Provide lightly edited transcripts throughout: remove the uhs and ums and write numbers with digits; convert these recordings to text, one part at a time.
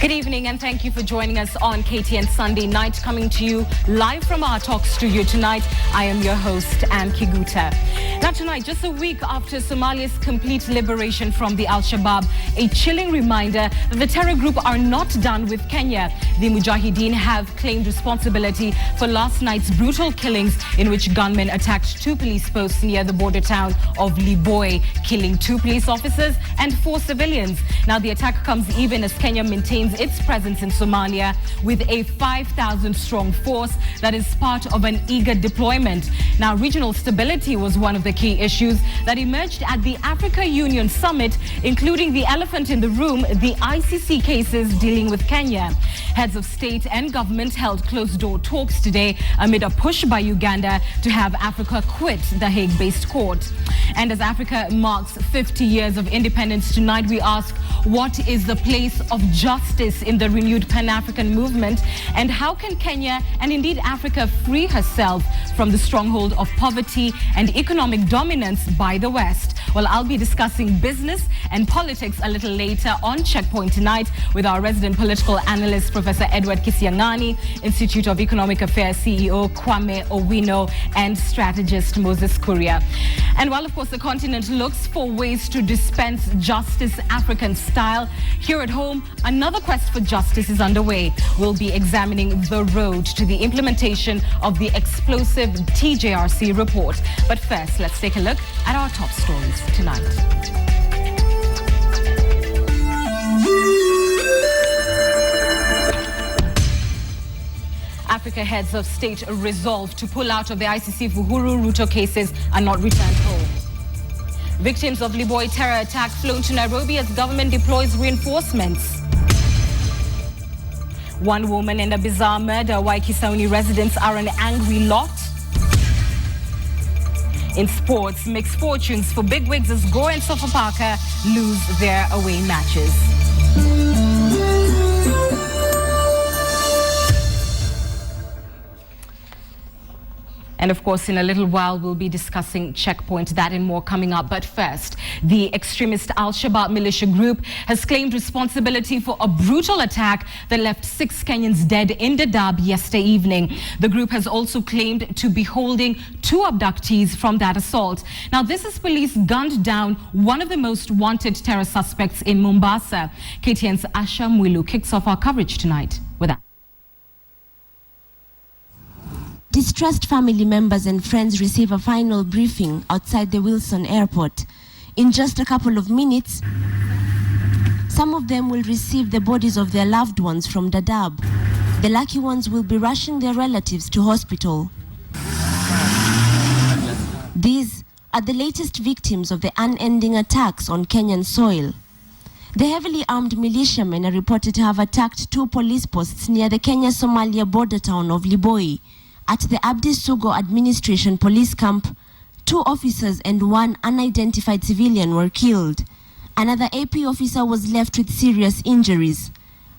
Good evening and thank you for joining us on KTN Sunday Night, coming to you live from our talk studio tonight. I am your host, Ann Kiguta. Now tonight, just a week after Somalia's complete liberation from the Al-Shabaab, a chilling reminder that the terror group are not done with Kenya. The Mujahideen have claimed responsibility for last night's brutal killings in which gunmen attacked 2 police posts near the border town of Liboi, killing 2 police officers and 4 civilians. Now the attack comes even as Kenya maintains its presence in Somalia with a 5,000-strong force that is part of an eager deployment. Now, regional stability was one of the key issues that emerged at the Africa Union Summit, including the elephant in the room, the ICC cases dealing with Kenya. Heads of state and government held closed-door talks today amid a push by Uganda to have Africa quit the Hague-based court. And as Africa marks 50 years of independence tonight, we ask, what is the place of justice in the renewed Pan-African movement? And how can Kenya and indeed Africa free herself from the stronghold of poverty and economic dominance by the West? Well, I'll be discussing business and politics a little later on Checkpoint tonight with our resident political analyst, Professor Edward Kisiangani, Institute of Economic Affairs CEO Kwame Owino, and strategist Moses Kuria. And while, of course, the continent looks for ways to dispense justice African style, here at home, another quest for justice is underway. We'll be examining the road to the implementation of the explosive TJRC report. But first, let's take a look at our top stories tonight. Africa heads of state resolve to pull out of the ICC Uhuru Ruto cases and not return home. Victims of Liboi terror attack flown to Nairobi as government deploys reinforcements. One woman and a bizarre murder. Kisauni residents are an angry lot. In sports, mixed fortunes for bigwigs as Gore and Sofapaka lose their away matches. And of course, in a little while, we'll be discussing Checkpoint, that and more coming up. But first, the extremist Al-Shabaab militia group has claimed responsibility for a brutal attack that left 6 Kenyans dead in Dadaab yesterday evening. The group has also claimed to be holding 2 abductees from that assault. Now, this is police gunned down one of the most wanted terror suspects in Mombasa. KTN's Asha Mwilu kicks off our coverage tonight with that. Distressed family members and friends receive a final briefing outside the Wilson Airport. In just a couple of minutes, some of them will receive the bodies of their loved ones from Dadaab. The lucky ones will be rushing their relatives to hospital. These are the latest victims of the unending attacks on Kenyan soil. The heavily armed militiamen are reported to have attacked 2 police posts near the Kenya-Somalia border town of Liboi. At the Abdi Sugo administration police camp, 2 officers and 1 unidentified civilian were killed. Another AP officer was left with serious injuries.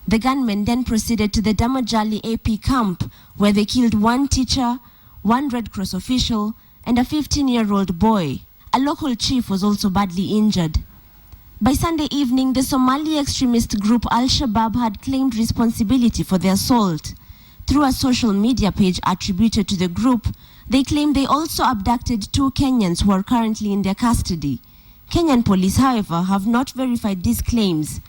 The gunmen then proceeded to the Damajali AP camp, where they killed 1 teacher, 1 Red Cross official, and a 15-year-old boy. A local chief was also badly injured. By Sunday evening, the Somali extremist group Al-Shabaab had claimed responsibility for the assault. Through a social media page attributed to the group, they claim they also abducted 2 Kenyans who are currently in their custody. Kenyan police, however, have not verified these claims.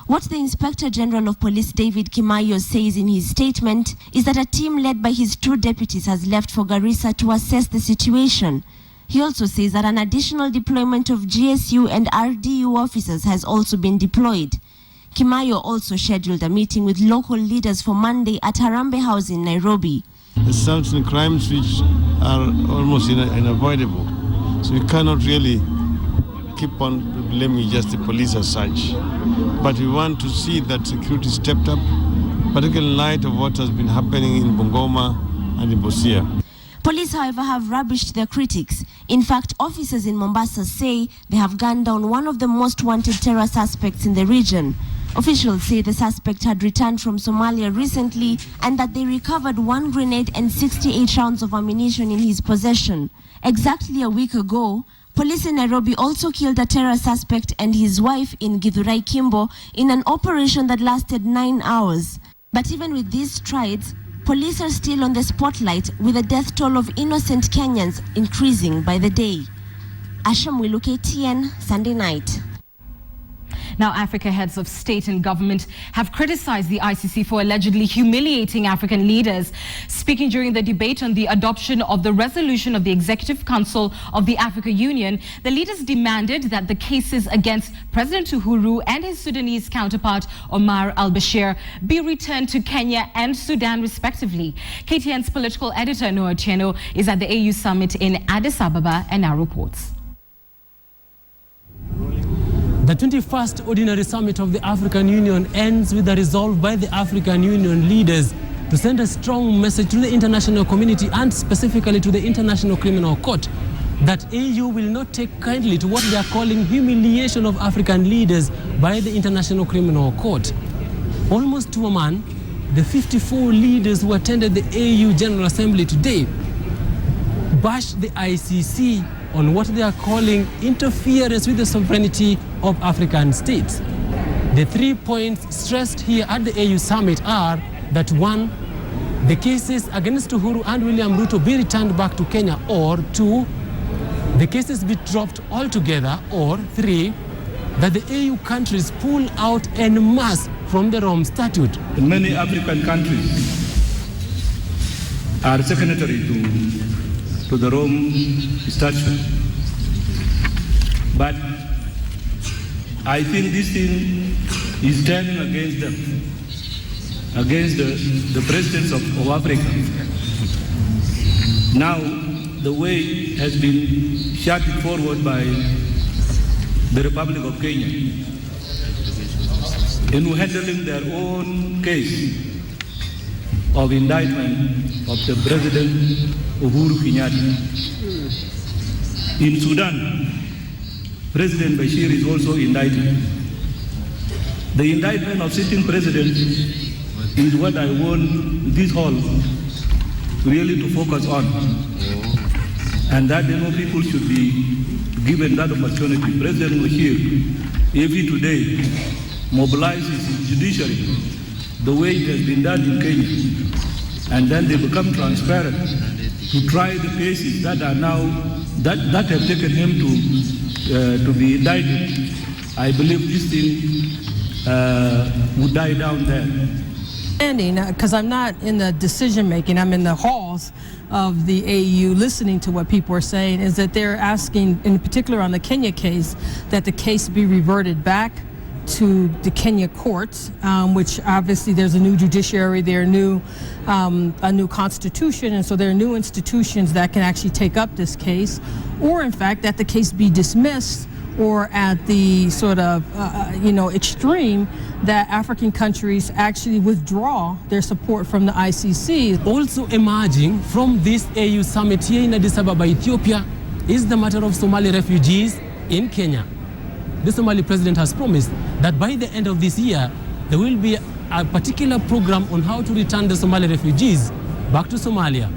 What the Inspector General of Police David Kimayo says in his statement is that a team led by his 2 deputies has left for Garissa to assess the situation. He also says that an additional deployment of GSU and RDU officers has also been deployed. Kimayo also scheduled a meeting with local leaders for Monday at Harambee House in Nairobi. There's certain crimes which are almost unavoidable. So we cannot really keep on blaming just the police as such. But we want to see that security stepped up, particularly in light of what has been happening in Bungoma and in Busia. Police, however, have rubbished their critics. In fact, officers in Mombasa say they have gunned down one of the most wanted terror suspects in the region. Officials say the suspect had returned from Somalia recently and that they recovered 1 grenade and 68 rounds of ammunition in his possession. Exactly a week ago, Police in Nairobi also killed a terror suspect and his wife in Githurai Kimbo in an operation that lasted 9 hours. But even with these strides, police are still on the spotlight, with the death toll of innocent Kenyans increasing by the day. Asha Mwilu, KTN, Sunday night. Now, Africa heads of state and government have criticized the ICC for allegedly humiliating African leaders. Speaking during the debate on the adoption of the resolution of the Executive Council of the African Union, the leaders demanded that the cases against President Uhuru and his Sudanese counterpart Omar al-Bashir be returned to Kenya and Sudan respectively. KTN's political editor Noah Otieno is at the AU summit in Addis Ababa and now reports. The 21st Ordinary Summit of the African Union ends with a resolve by the African Union leaders to send a strong message to the international community and specifically to the International Criminal Court that AU will not take kindly to what they are calling humiliation of African leaders by the International Criminal Court. Almost to a man, the 54 leaders who attended the AU General Assembly today bashed the ICC on what they are calling interference with the sovereignty of African states. The 3 points stressed here at the AU summit are that 1, the cases against Uhuru and William Ruto be returned back to Kenya, or 2, the cases be dropped altogether, or 3, that the AU countries pull out en masse from the Rome Statute. Many African countries are signatory to the Rome Statute. But I think this thing is turning against them, against the presidents of Africa. Now, the way has been shouted forward by the Republic of Kenya in handling their own case of indictment of the President Uhuru Kenyatta. In Sudan, President Bashir is also indicted. The indictment of sitting president is what I want this hall really to focus on, and that people should be given that opportunity. President Bashir, if he today mobilizes his judiciary the way it has been done in Kenya, and then they become transparent to try the cases that are now that have taken him to be indicted, I believe this thing would die down there. Because I'm not in the decision making, I'm in the halls of the AU listening to what people are saying, is that they're asking, in particular on the Kenya case, that the case be reverted back to the Kenya courts, which obviously there's a new judiciary, there are a new constitution, and so there are new institutions that can actually take up this case, or in fact that the case be dismissed, or at the sort of extreme that African countries actually withdraw their support from the ICC. Also emerging from this AU summit here in Addis Ababa, Ethiopia, is the matter of Somali refugees in Kenya. The Somali president has promised that by the end of this year, there will be a particular program on how to return the Somali refugees back to Somalia.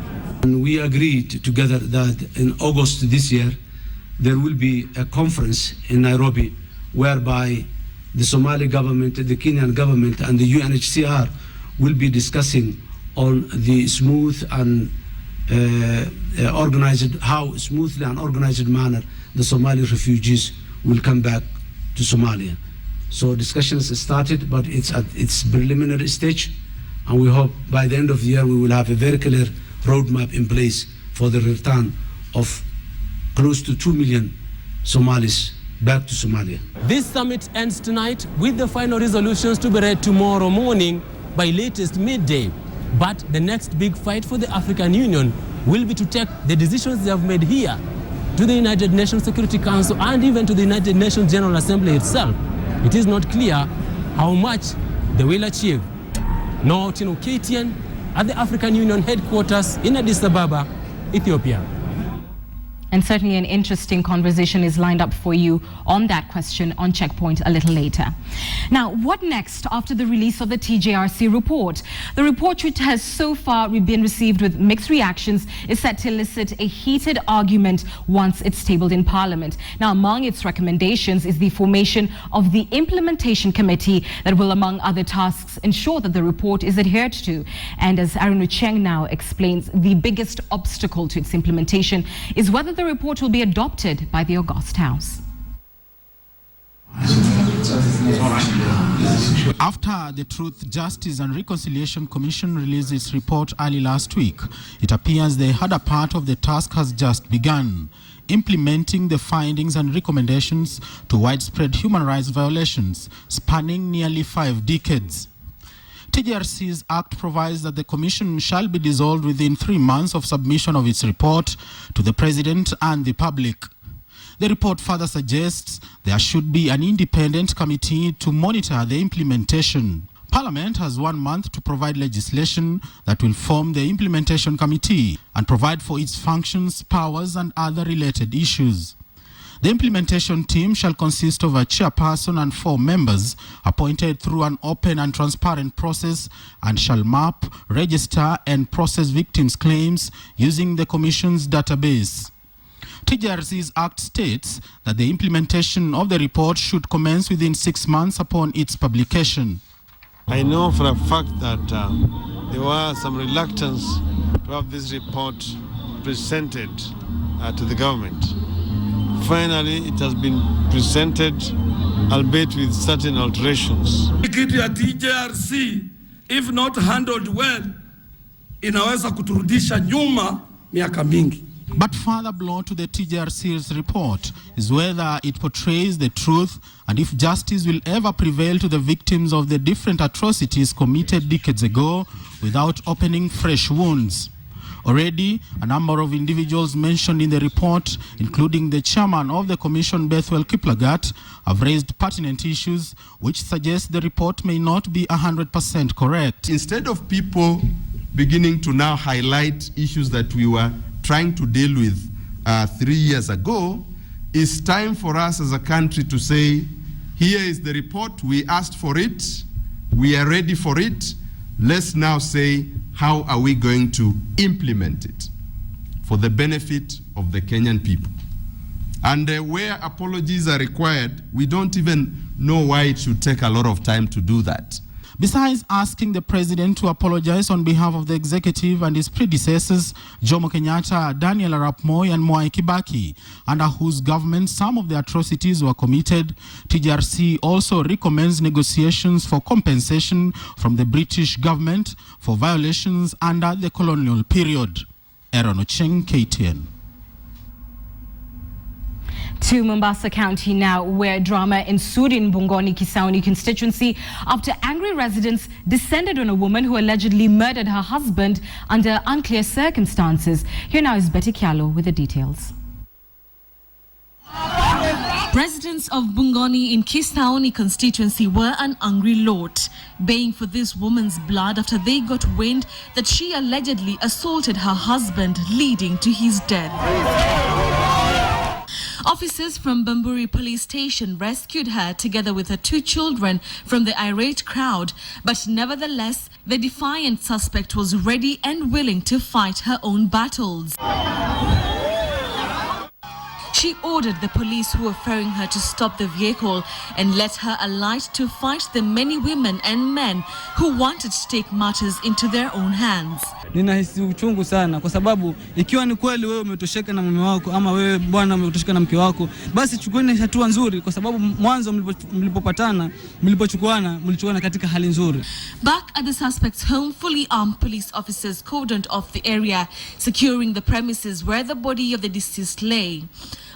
And we agreed together that in August this year, there will be a conference in Nairobi whereby the Somali government, the Kenyan government, and the UNHCR will be discussing on the smooth and how smoothly and organized manner the Somali refugees will come back to Somalia. So discussions started, but it's at its preliminary stage, and we hope by the end of the year we will have a very clear roadmap in place for the return of close to 2 million Somalis back to Somalia. This summit ends tonight with the final resolutions to be read tomorrow morning by latest midday. But the next big fight for the African Union will be to take the decisions they have made here to the United Nations Security Council and even to the United Nations General Assembly itself. It is not clear how much they will achieve. Noah Otieno, KTN, at the African Union headquarters in Addis Ababa, Ethiopia. And certainly an interesting conversation is lined up for you on that question on Checkpoint a little later. Now, what next after the release of the TJRC report? The report, which has so far been received with mixed reactions, is set to elicit a heated argument once it's tabled in Parliament. Now, among its recommendations is the formation of the Implementation Committee that will, among other tasks, ensure that the report is adhered to. And as Arun Cheng now explains, the biggest obstacle to its implementation is whether the report will be adopted by the August House. After the Truth, Justice and Reconciliation Commission released its report early last week, it appears the harder part of the task has just begun, implementing the findings and recommendations to widespread human rights violations spanning nearly 5 decades. TJRC's Act provides that the Commission shall be dissolved within 3 months of submission of its report to the President and the public. The report further suggests there should be an independent committee to monitor the implementation. Parliament has 1 month to provide legislation that will form the Implementation Committee and provide for its functions, powers, and other related issues. The implementation team shall consist of a chairperson and 4 members appointed through an open and transparent process and shall map, register, and process victims' claims using the Commission's database. TJRC's Act states that the implementation of the report should commence within 6 months upon its publication. I know for a fact that there was some reluctance to have this report presented to the government. Finally, it has been presented, albeit with certain alterations. Kitu ya TJRC, if not handled well, inaweza kuturudisha nyuma miaka mingi. But further blow to the TJRC's report is whether it portrays the truth and if justice will ever prevail to the victims of the different atrocities committed decades ago without opening fresh wounds. Already, a number of individuals mentioned in the report, including the chairman of the commission, Bethwell Kiplagat, have raised pertinent issues which suggest the report may not be 100% correct. Instead of people beginning to now highlight issues that we were trying to deal with 3 years ago, it's time for us as a country to say, here is the report, we asked for it, we are ready for it. Let's now say, how are we going to implement it for the benefit of the Kenyan people? And where apologies are required, we don't even know why it should take a lot of time to do that. Besides asking the president to apologize on behalf of the executive and his predecessors, Jomo Kenyatta, Daniel Arap Moi, and Mwai Kibaki, under whose government some of the atrocities were committed, TJRC also recommends negotiations for compensation from the British government for violations under the colonial period. Aaron Ocheng, KTN. To Mombasa County now, where drama ensued in Bungoni Kisauni constituency after angry residents descended on a woman who allegedly murdered her husband under unclear circumstances. Here now is Betty Kialo with the details. Residents of Bungoni in Kisauni constituency were an angry lot, baying for this woman's blood after they got wind that she allegedly assaulted her husband, leading to his death. Officers from Bamburi police station rescued her together with her 2 children from the irate crowd, but nevertheless, the defiant suspect was ready and willing to fight her own battles. She ordered the police who were ferrying her to stop the vehicle and let her alight to fight the many women and men who wanted to take matters into their own hands. Ninahisi uchungu sana kwa sababu ikiwa ni kweli wewe umetosheka na mume wako ama wewe bwana umetosheka na mke wako, basi chukueni hatua nzuri kwa sababu mwanzo mlipopatana, mlichukuana katika hali nzuri. Back at the suspect's home, fully armed police officers cordoned off the area, securing the premises where the body of the deceased lay.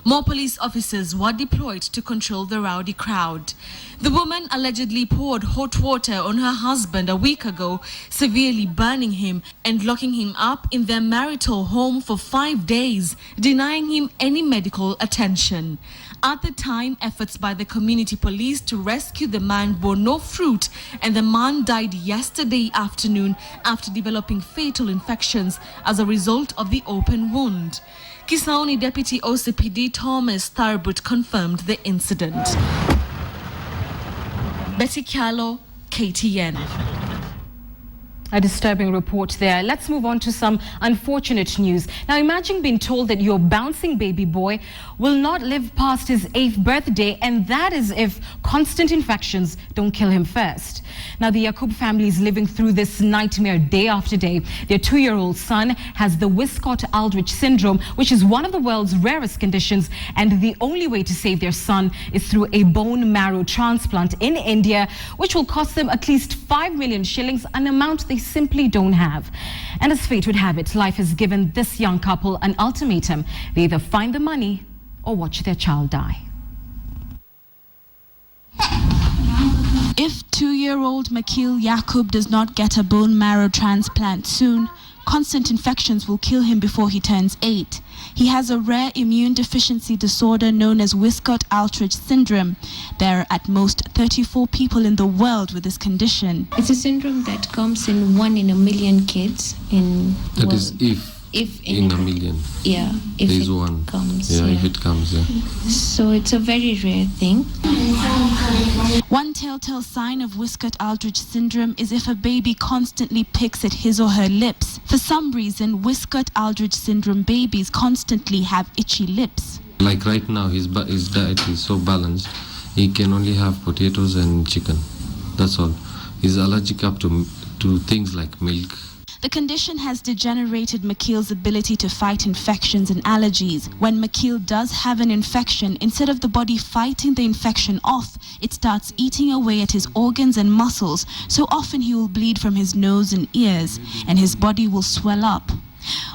More police officers were deployed to control the rowdy crowd. The woman allegedly poured hot water on her husband a week ago, severely burning him and locking him up in their marital home for 5 days, denying him any medical attention. At the time, efforts by the community police to rescue the man bore no fruit, and the man died yesterday afternoon after developing fatal infections as a result of the open wound. Kisauni Deputy OCPD Thomas Tharbut confirmed the incident. Betty Kyalo, KTN. A disturbing report there. Let's move on to some unfortunate news. Now imagine being told that your bouncing baby boy will not live past his 8th birthday, and that is if constant infections don't kill him first. Now the Yakub family is living through this nightmare day after day. Their 2-year-old son has the Wiskott-Aldrich syndrome, which is one of the world's rarest conditions, and the only way to save their son is through a bone marrow transplant in India, which will cost them at least 5 million shillings, an amount they simply don't have. And as fate would have it, life has given this young couple an ultimatum. They either find the money or watch their child die. If 2-year-old Makil Yakub does not get a bone marrow transplant soon, constant infections will kill him before he turns 8. He has a rare immune deficiency disorder known as Wiskott-Aldrich syndrome. There are at most 34 people in the world with this condition. It's a syndrome that comes in 1 in a million kids in That world. is if in a million. Yeah, if there is it one. comes. Yeah, if it comes, yeah. So it's a very rare thing. One telltale sign of Wiskott-Aldrich syndrome is if a baby constantly picks at his or her lips. For some reason, Wiskott-Aldrich syndrome babies constantly have itchy lips. Like right now, his diet is so balanced, he can only have potatoes and chicken. That's all. He's allergic up to things like milk. The condition has degenerated Makil's ability to fight infections and allergies. When Makil does have an infection, instead of the body fighting the infection off, it starts eating away at his organs and muscles, so often he will bleed from his nose and ears, and his body will swell up.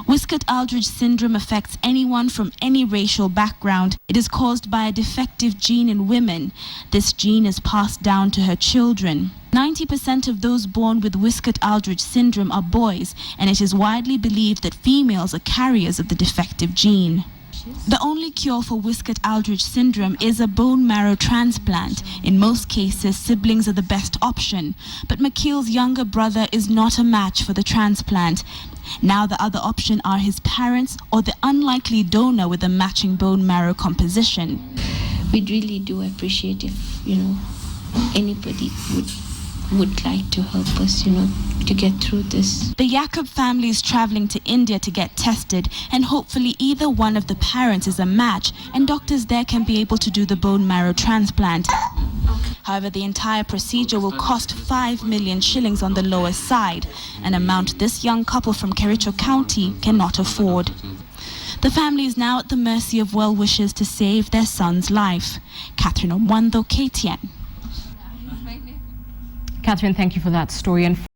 Wiskott-Aldrich syndrome affects anyone from any racial background. It is caused by a defective gene in women. This gene is passed down to her children. 90% of those born with Wiskott-Aldrich syndrome are boys, and it is widely believed that females are carriers of the defective gene. The only cure for Wiskott-Aldrich syndrome is a bone marrow transplant. In most cases, siblings are the best option, but Makil's younger brother is not a match for the transplant. Now the other option are his parents or the unlikely donor with a matching bone marrow composition. We'd really do appreciate if, anybody would like to help us, to get through this. The Yakub family is traveling to India to get tested, and hopefully either one of the parents is a match and doctors there can be able to do the bone marrow transplant. However, the entire procedure will cost 5 million shillings on the lower side, an amount this young couple from Kericho County cannot afford. The family is now at the mercy of well-wishers to save their son's life. Catherine Omwando, KTN. Catherine, thank you for that story. And